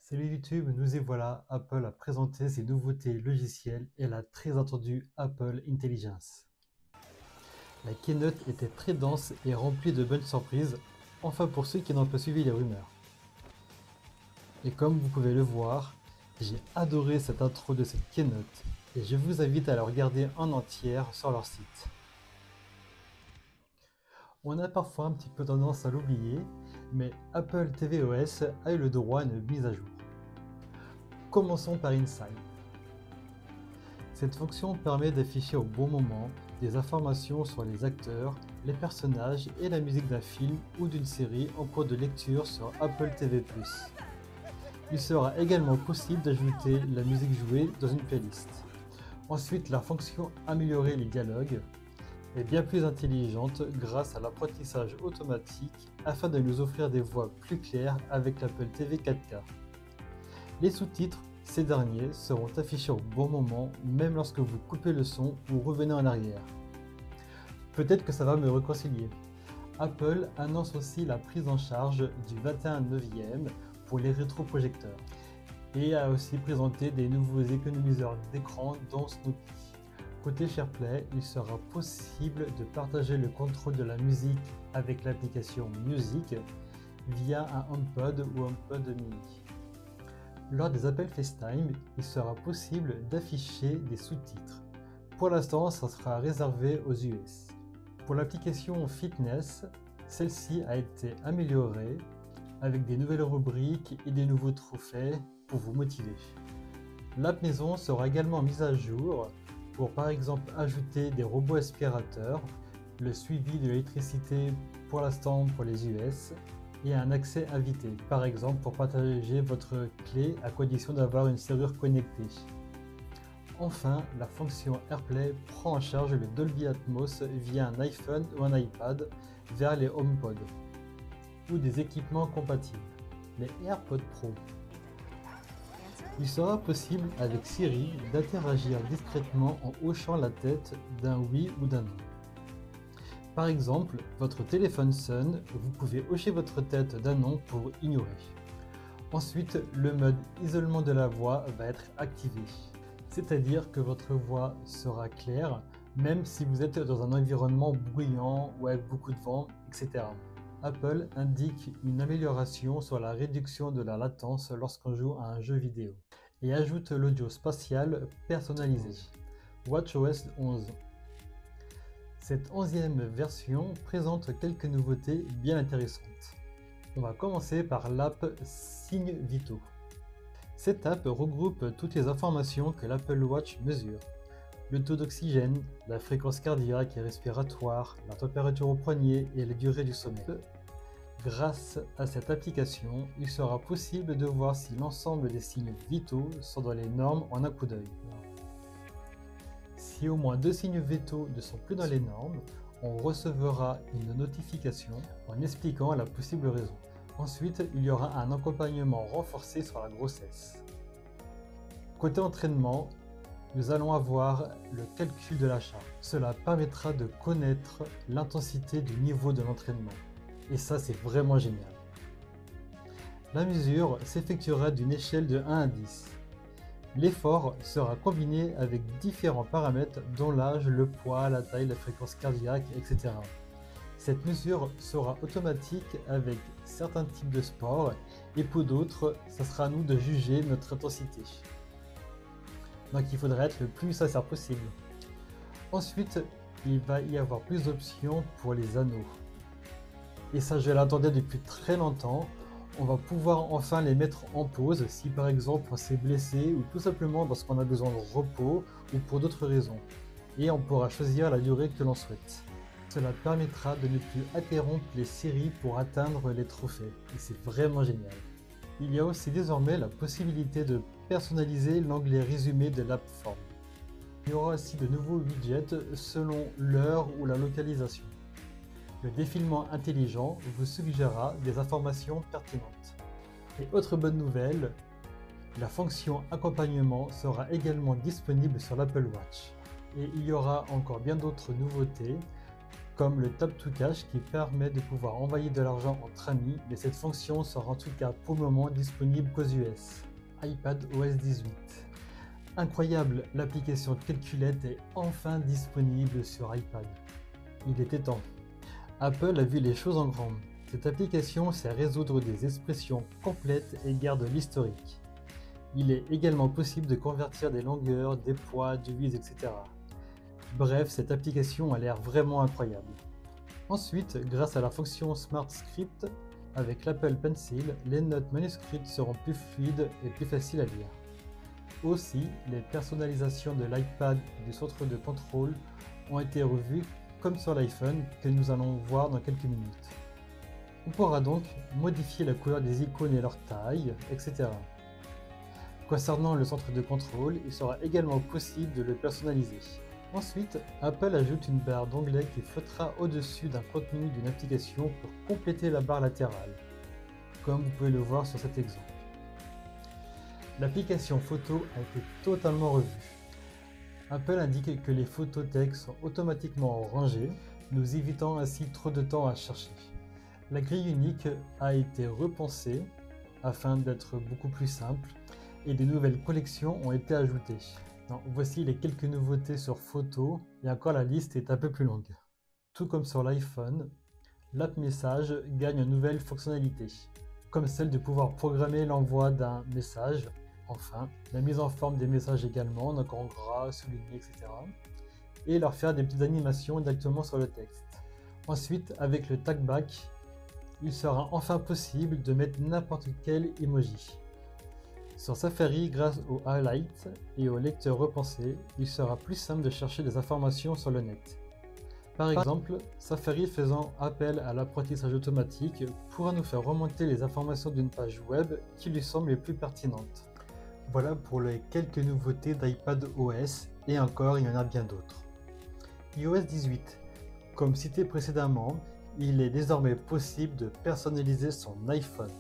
Salut YouTube, nous y voilà, Apple a présenté ses nouveautés logicielles et la très attendue Apple Intelligence. La keynote était très dense et remplie de bonnes surprises, enfin pour ceux qui n'ont pas suivi les rumeurs. Et comme vous pouvez le voir, j'ai adoré cette intro de cette keynote et je vous invite à la regarder en entière sur leur site. On a parfois un petit peu tendance à l'oublier, mais Apple tvOS a eu le droit à une mise à jour. Commençons par Insight. Cette fonction permet d'afficher au bon moment des informations sur les acteurs, les personnages et la musique d'un film ou d'une série en cours de lecture sur Apple TV+. Il sera également possible d'ajouter la musique jouée dans une playlist. Ensuite, la fonction Améliorer les dialogues est bien plus intelligente grâce à l'apprentissage automatique afin de nous offrir des voix plus claires avec l'Apple TV 4K. Les sous-titres, ces derniers, seront affichés au bon moment, même lorsque vous coupez le son ou revenez en arrière. Peut-être que ça va me réconcilier. Apple annonce aussi la prise en charge du 21/9 pour les rétroprojecteurs et a aussi présenté des nouveaux économiseurs d'écran dont Snoopy. Côté SharePlay, il sera possible de partager le contrôle de la musique avec l'application Music via un HomePod ou HomePod mini. Lors des appels FaceTime, il sera possible d'afficher des sous-titres. Pour l'instant, ça sera réservé aux US. Pour l'application Fitness, celle-ci a été améliorée avec des nouvelles rubriques et des nouveaux trophées pour vous motiver. L'app maison sera également mise à jour pour par exemple ajouter des robots aspirateurs, le suivi de l'électricité pour l'instant pour les US, et un accès invité, par exemple pour partager votre clé à condition d'avoir une serrure connectée. Enfin, la fonction AirPlay prend en charge le Dolby Atmos via un iPhone ou un iPad vers les HomePod ou des équipements compatibles, les AirPods Pro. Il sera possible avec Siri d'interagir discrètement en hochant la tête d'un oui ou d'un non. Par exemple, votre téléphone sonne, vous pouvez hocher votre tête d'un non pour ignorer. Ensuite, le mode isolement de la voix va être activé, c'est-à-dire que votre voix sera claire même si vous êtes dans un environnement bruyant ou avec beaucoup de vent, etc. Apple indique une amélioration sur la réduction de la latence lorsqu'on joue à un jeu vidéo et ajoute l'audio spatial personnalisé. WatchOS 11. Cette 11e version présente quelques nouveautés bien intéressantes. On va commencer par l'app Signes Vitaux. Cette app regroupe toutes les informations que l'Apple Watch mesure. Le taux d'oxygène, la fréquence cardiaque et respiratoire, la température au poignet et la durée du sommeil. Grâce à cette application, il sera possible de voir si l'ensemble des signes vitaux sont dans les normes en un coup d'œil. Si au moins 2 signes vitaux ne sont plus dans les normes, on recevra une notification en expliquant la possible raison. Ensuite, il y aura un accompagnement renforcé sur la grossesse. Côté entraînement, nous allons avoir le calcul de la charge. Cela permettra de connaître l'intensité du niveau de l'entraînement. Et ça, c'est vraiment génial. La mesure s'effectuera d'une échelle de 1 à 10. L'effort sera combiné avec différents paramètres dont l'âge, le poids, la taille, la fréquence cardiaque, etc. Cette mesure sera automatique avec certains types de sports et pour d'autres, ça sera à nous de juger notre intensité. Donc il faudra être le plus sincère possible. Ensuite, il va y avoir plus d'options pour les anneaux. Et ça, je l'attendais depuis très longtemps. On va pouvoir enfin les mettre en pause si par exemple on s'est blessé ou tout simplement parce qu'on a besoin de repos ou pour d'autres raisons. Et on pourra choisir la durée que l'on souhaite. Cela permettra de ne plus interrompre les séries pour atteindre les trophées. Et c'est vraiment génial. Il y a aussi désormais la possibilité de personnaliser l'onglet résumé de l'app Form. Il y aura aussi de nouveaux widgets selon l'heure ou la localisation. Le défilement intelligent vous suggérera des informations pertinentes. Et autre bonne nouvelle, la fonction accompagnement sera également disponible sur l'Apple Watch. Et il y aura encore bien d'autres nouveautés, comme le Tap to Cash qui permet de pouvoir envoyer de l'argent entre amis, mais cette fonction sera en tout cas pour le moment disponible qu'aux US. iPadOS 18. Incroyable, l'application Calculette est enfin disponible sur iPad. Il était temps. Apple a vu les choses en grand. Cette application sait résoudre des expressions complètes et garde l'historique. Il est également possible de convertir des longueurs, des poids, devises, etc. Bref, cette application a l'air vraiment incroyable. Ensuite, grâce à la fonction Smart Script, avec l'Apple Pencil, les notes manuscrites seront plus fluides et plus faciles à lire. Aussi, les personnalisations de l'iPad et du centre de contrôle ont été revues comme sur l'iPhone que nous allons voir dans quelques minutes. On pourra donc modifier la couleur des icônes et leur taille, etc. Concernant le centre de contrôle, il sera également possible de le personnaliser. Ensuite, Apple ajoute une barre d'onglets qui flottera au-dessus d'un contenu d'une application pour compléter la barre latérale, comme vous pouvez le voir sur cet exemple. L'application photo a été totalement revue. Apple indique que les photos textes sont automatiquement rangées, nous évitant ainsi trop de temps à chercher. La grille unique a été repensée afin d'être beaucoup plus simple et de nouvelles collections ont été ajoutées. Voici les quelques nouveautés sur photo et encore la liste est un peu plus longue. Tout comme sur l'iPhone, l'app Message gagne une nouvelle fonctionnalité, comme celle de pouvoir programmer l'envoi d'un message. Enfin, la mise en forme des messages également, donc en gras, souligné, etc. Et leur faire des petites animations directement sur le texte. Ensuite, avec le TagBack, il sera enfin possible de mettre n'importe quel emoji. Sur Safari, grâce au highlight et au lecteur repensé, il sera plus simple de chercher des informations sur le net. Par exemple, Safari faisant appel à l'apprentissage automatique pourra nous faire remonter les informations d'une page web qui lui semble les plus pertinentes. Voilà pour les quelques nouveautés d'iPadOS et encore il y en a bien d'autres. iOS 18. Comme cité précédemment, il est désormais possible de personnaliser son iPhone.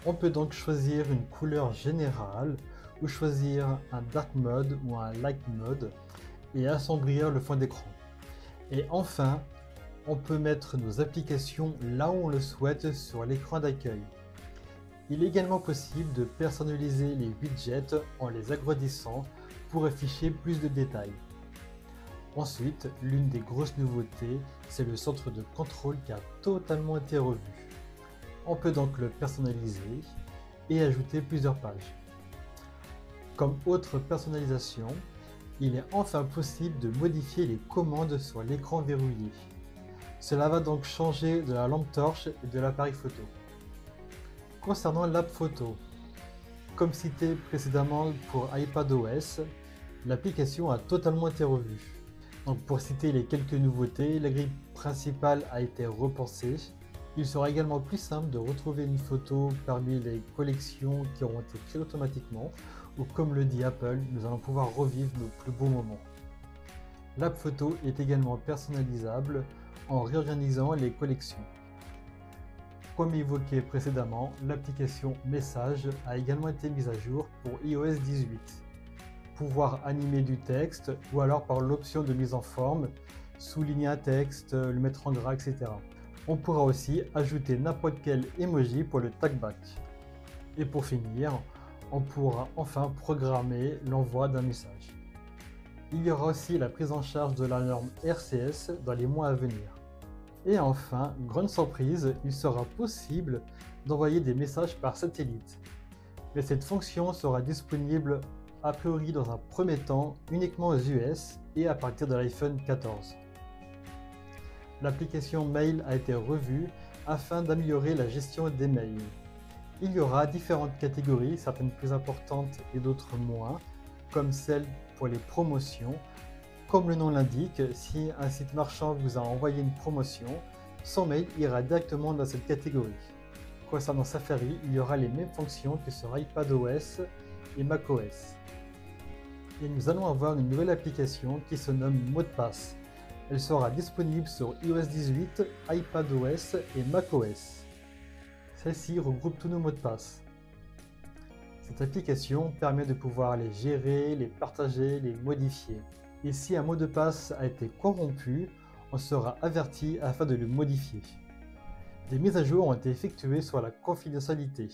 On peut donc choisir une couleur générale ou choisir un dark mode ou un light mode et assombrir le fond d'écran. Et enfin, on peut mettre nos applications là où on le souhaite sur l'écran d'accueil. Il est également possible de personnaliser les widgets en les agrandissant pour afficher plus de détails. Ensuite, l'une des grosses nouveautés, c'est le centre de contrôle qui a totalement été revu. On peut donc le personnaliser et ajouter plusieurs pages. Comme autre personnalisation, il est enfin possible de modifier les commandes sur l'écran verrouillé. Cela va donc changer de la lampe torche et de l'appareil photo. Concernant l'app photo, comme cité précédemment pour iPadOS, l'application a totalement été revue. Donc pour citer les quelques nouveautés, la grille principale a été repensée. Il sera également plus simple de retrouver une photo parmi les collections qui auront été créées automatiquement, ou comme le dit Apple, nous allons pouvoir revivre nos plus beaux moments. L'app photo est également personnalisable en réorganisant les collections. Comme évoqué précédemment, l'application Message a également été mise à jour pour iOS 18. Pouvoir animer du texte ou alors par l'option de mise en forme, souligner un texte, le mettre en gras, etc. On pourra aussi ajouter n'importe quel emoji pour le TagBack. Et pour finir, on pourra enfin programmer l'envoi d'un message. Il y aura aussi la prise en charge de la norme RCS dans les mois à venir. Et enfin, grande surprise, il sera possible d'envoyer des messages par satellite. Mais cette fonction sera disponible a priori dans un premier temps uniquement aux US et à partir de l'iPhone 14. L'application Mail a été revue afin d'améliorer la gestion des mails. Il y aura différentes catégories, certaines plus importantes et d'autres moins, comme celle pour les promotions. Comme le nom l'indique, si un site marchand vous a envoyé une promotion, son mail ira directement dans cette catégorie. Concernant Safari, il y aura les mêmes fonctions que sur iPadOS et macOS. Et nous allons avoir une nouvelle application qui se nomme Mot de passe. Elle sera disponible sur iOS 18, iPadOS et macOS. Celle-ci regroupe tous nos mots de passe. Cette application permet de pouvoir les gérer, les partager, les modifier. Et si un mot de passe a été corrompu, on sera averti afin de le modifier. Des mises à jour ont été effectuées sur la confidentialité.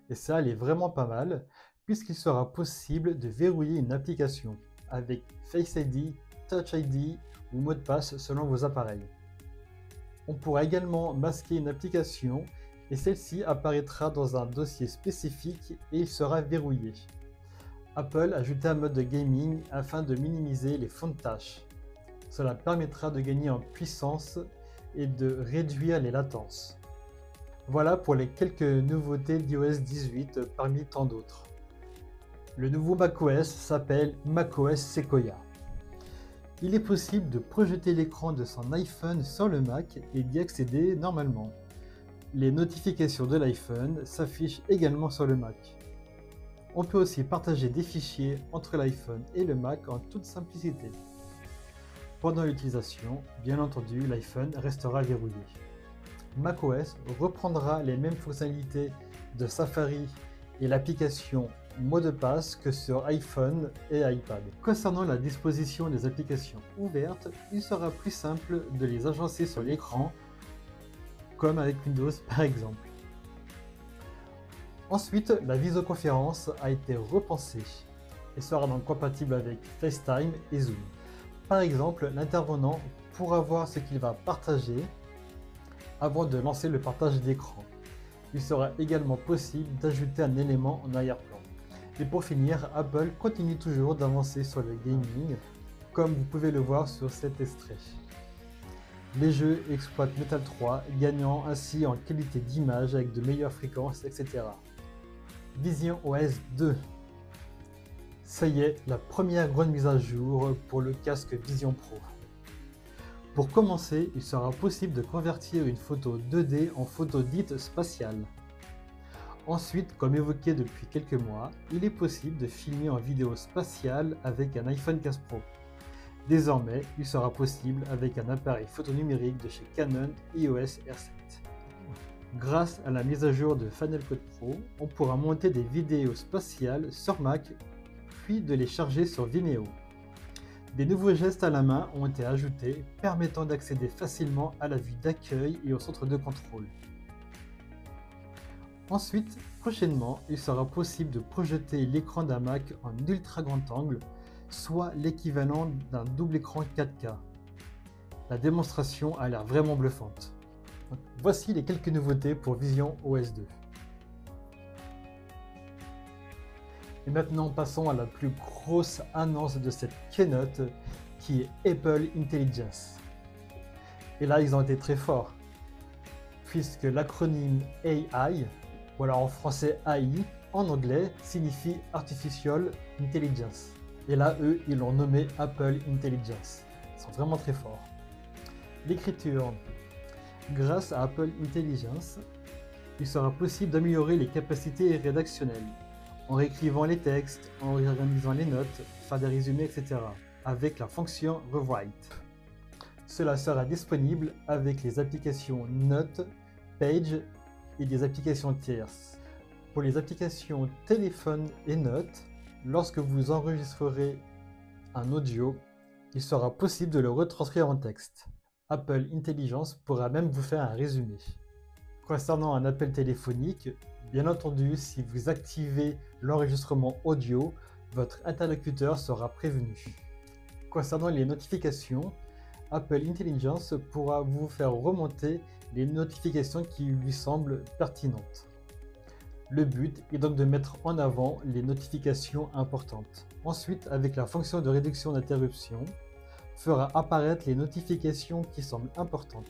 Et ça, elle est vraiment pas mal, puisqu'il sera possible de verrouiller une application avec Face ID, Touch ID ou mot de passe selon vos appareils. On pourra également masquer une application et celle-ci apparaîtra dans un dossier spécifique et il sera verrouillé. Apple a ajouté un mode de gaming afin de minimiser les fonds de tâches. Cela permettra de gagner en puissance et de réduire les latences. Voilà pour les quelques nouveautés d'iOS 18 parmi tant d'autres. Le nouveau macOS s'appelle macOS Sequoia. Il est possible de projeter l'écran de son iPhone sur le Mac et d'y accéder normalement. Les notifications de l'iPhone s'affichent également sur le Mac. On peut aussi partager des fichiers entre l'iPhone et le Mac en toute simplicité. Pendant l'utilisation, bien entendu, l'iPhone restera verrouillé. macOS reprendra les mêmes fonctionnalités de Safari et l'application mot de passe que sur iPhone et iPad. Concernant la disposition des applications ouvertes, il sera plus simple de les agencer sur l'écran, comme avec Windows par exemple. Ensuite, la visioconférence a été repensée et sera donc compatible avec FaceTime et Zoom. Par exemple, l'intervenant pourra voir ce qu'il va partager avant de lancer le partage d'écran. Il sera également possible d'ajouter un élément en arrière-plan. Et pour finir, Apple continue toujours d'avancer sur le gaming, comme vous pouvez le voir sur cet extrait. Les jeux exploitent Metal 3, gagnant ainsi en qualité d'image avec de meilleures fréquences, etc. Vision OS 2. Ça y est, la première grande mise à jour pour le casque Vision Pro. Pour commencer, il sera possible de convertir une photo 2D en photo dite spatiale. Ensuite, comme évoqué depuis quelques mois, il est possible de filmer en vidéo spatiale avec un iPhone 15 Pro. Désormais, il sera possible avec un appareil photo numérique de chez Canon EOS R7. Grâce à la mise à jour de Final Cut Pro, on pourra monter des vidéos spatiales sur Mac, puis de les charger sur Vimeo. Des nouveaux gestes à la main ont été ajoutés, permettant d'accéder facilement à la vue d'accueil et au centre de contrôle. Ensuite, prochainement, il sera possible de projeter l'écran d'un Mac en ultra grand angle, soit l'équivalent d'un double écran 4K. La démonstration a l'air vraiment bluffante. Voici les quelques nouveautés pour Vision OS 2. Et maintenant, passons à la plus grosse annonce de cette keynote, qui est Apple Intelligence. Et là, ils ont été très forts, puisque l'acronyme AI, ou alors en français AI, en anglais, signifie Artificial Intelligence. Et là, eux, ils l'ont nommé Apple Intelligence. Ils sont vraiment très forts. L'écriture. Grâce à Apple Intelligence, il sera possible d'améliorer les capacités rédactionnelles, en réécrivant les textes, en réorganisant les notes, faire des résumés, etc. avec la fonction Rewrite. Cela sera disponible avec les applications Notes, Page et des applications tierces. Pour les applications téléphone et notes, lorsque vous enregistrerez un audio, il sera possible de le retranscrire en texte. Apple Intelligence pourra même vous faire un résumé. Concernant un appel téléphonique, bien entendu, si vous activez l'enregistrement audio, votre interlocuteur sera prévenu. Concernant les notifications, Apple Intelligence pourra vous faire remonter les notifications qui lui semblent pertinentes. Le but est donc de mettre en avant les notifications importantes. Ensuite, avec la fonction de réduction d'interruption, fera apparaître les notifications qui semblent importantes.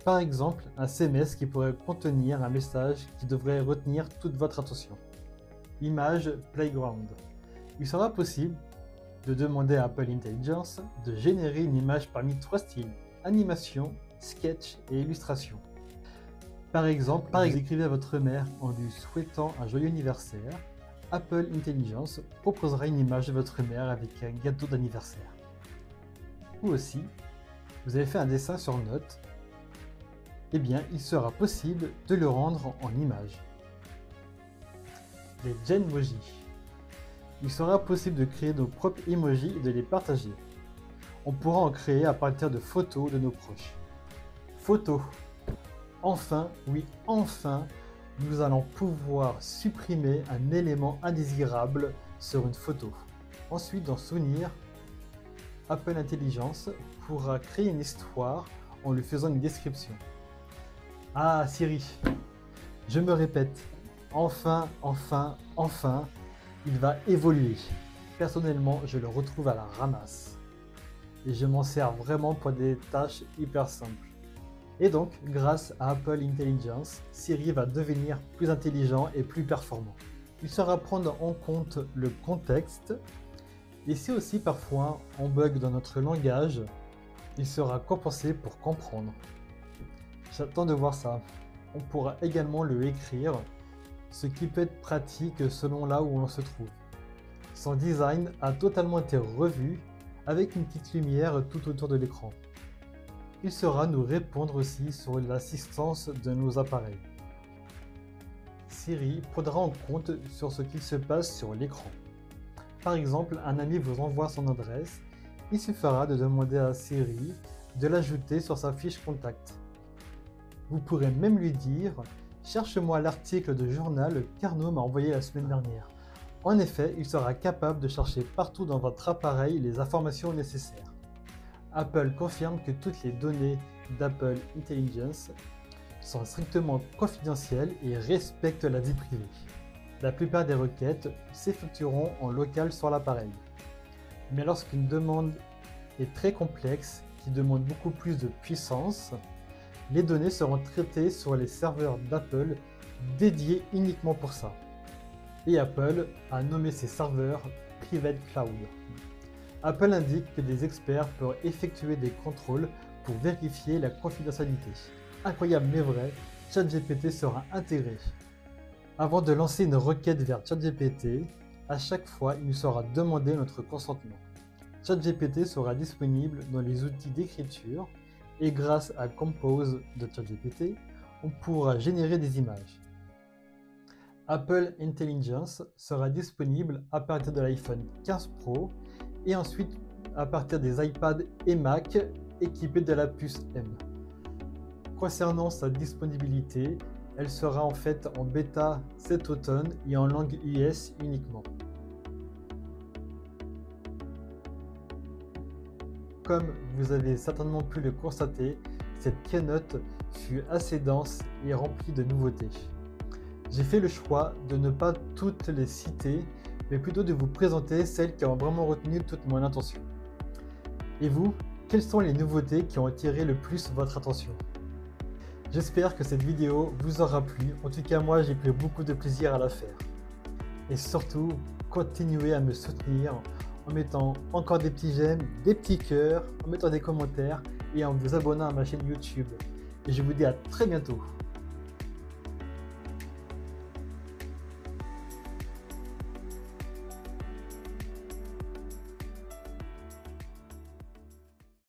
Par exemple, un SMS qui pourrait contenir un message qui devrait retenir toute votre attention. Image Playground. Il sera possible de demander à Apple Intelligence de générer une image parmi 3 styles: animation, sketch et illustration. Par exemple, vous écrivez à votre mère en lui souhaitant un joyeux anniversaire, Apple Intelligence proposera une image de votre mère avec un gâteau d'anniversaire. Ou aussi, vous avez fait un dessin sur Note, eh bien il sera possible de le rendre en image. Les Genmoji. Il sera possible de créer nos propres emojis et de les partager. On pourra en créer à partir de photos de nos proches. Photos. Enfin, oui, enfin, nous allons pouvoir supprimer un élément indésirable sur une photo. Ensuite, dans Souvenirs, Apple Intelligence pourra créer une histoire en lui faisant une description. Ah Siri, je me répète, enfin, il va évoluer. Personnellement, je le retrouve à la ramasse. Et je m'en sers vraiment pour des tâches hyper simples. Et donc, grâce à Apple Intelligence, Siri va devenir plus intelligent et plus performant. Il saura prendre en compte le contexte, et si aussi parfois on bug dans notre langage, il sera compensé pour comprendre. J'attends de voir ça. On pourra également le écrire, ce qui peut être pratique selon là où on se trouve. Son design a totalement été revu avec une petite lumière tout autour de l'écran. Il saura nous répondre aussi sur l'assistance de nos appareils. Siri prendra en compte sur ce qu'il se passe sur l'écran. Par exemple, un ami vous envoie son adresse, il suffira de demander à Siri de l'ajouter sur sa fiche contact. Vous pourrez même lui dire « Cherche-moi l'article de journal qu'Arnaud m'a envoyé la semaine dernière ». En effet, il sera capable de chercher partout dans votre appareil les informations nécessaires. Apple confirme que toutes les données d'Apple Intelligence sont strictement confidentielles et respectent la vie privée. La plupart des requêtes s'effectueront en local sur l'appareil. Mais lorsqu'une demande est très complexe, qui demande beaucoup plus de puissance, les données seront traitées sur les serveurs d'Apple dédiés uniquement pour ça. Et Apple a nommé ces serveurs Private Cloud. Apple indique que des experts peuvent effectuer des contrôles pour vérifier la confidentialité. Incroyable mais vrai, ChatGPT sera intégré. Avant de lancer une requête vers ChatGPT, à chaque fois il nous sera demandé notre consentement. ChatGPT sera disponible dans les outils d'écriture et grâce à Compose de ChatGPT, on pourra générer des images. Apple Intelligence sera disponible à partir de l'iPhone 15 Pro et ensuite à partir des iPads et Mac équipés de la puce M. Concernant sa disponibilité, elle sera en fait en bêta cet automne et en langue US uniquement. Comme vous avez certainement pu le constater, cette keynote fut assez dense et remplie de nouveautés. J'ai fait le choix de ne pas toutes les citer, mais plutôt de vous présenter celles qui ont vraiment retenu toute mon attention. Et vous, quelles sont les nouveautés qui ont attiré le plus votre attention? J'espère que cette vidéo vous aura plu, en tout cas moi j'ai pris beaucoup de plaisir à la faire. Et surtout, continuez à me soutenir en mettant encore des petits j'aime, des petits cœurs, en mettant des commentaires et en vous abonnant à ma chaîne YouTube. Et je vous dis à très bientôt.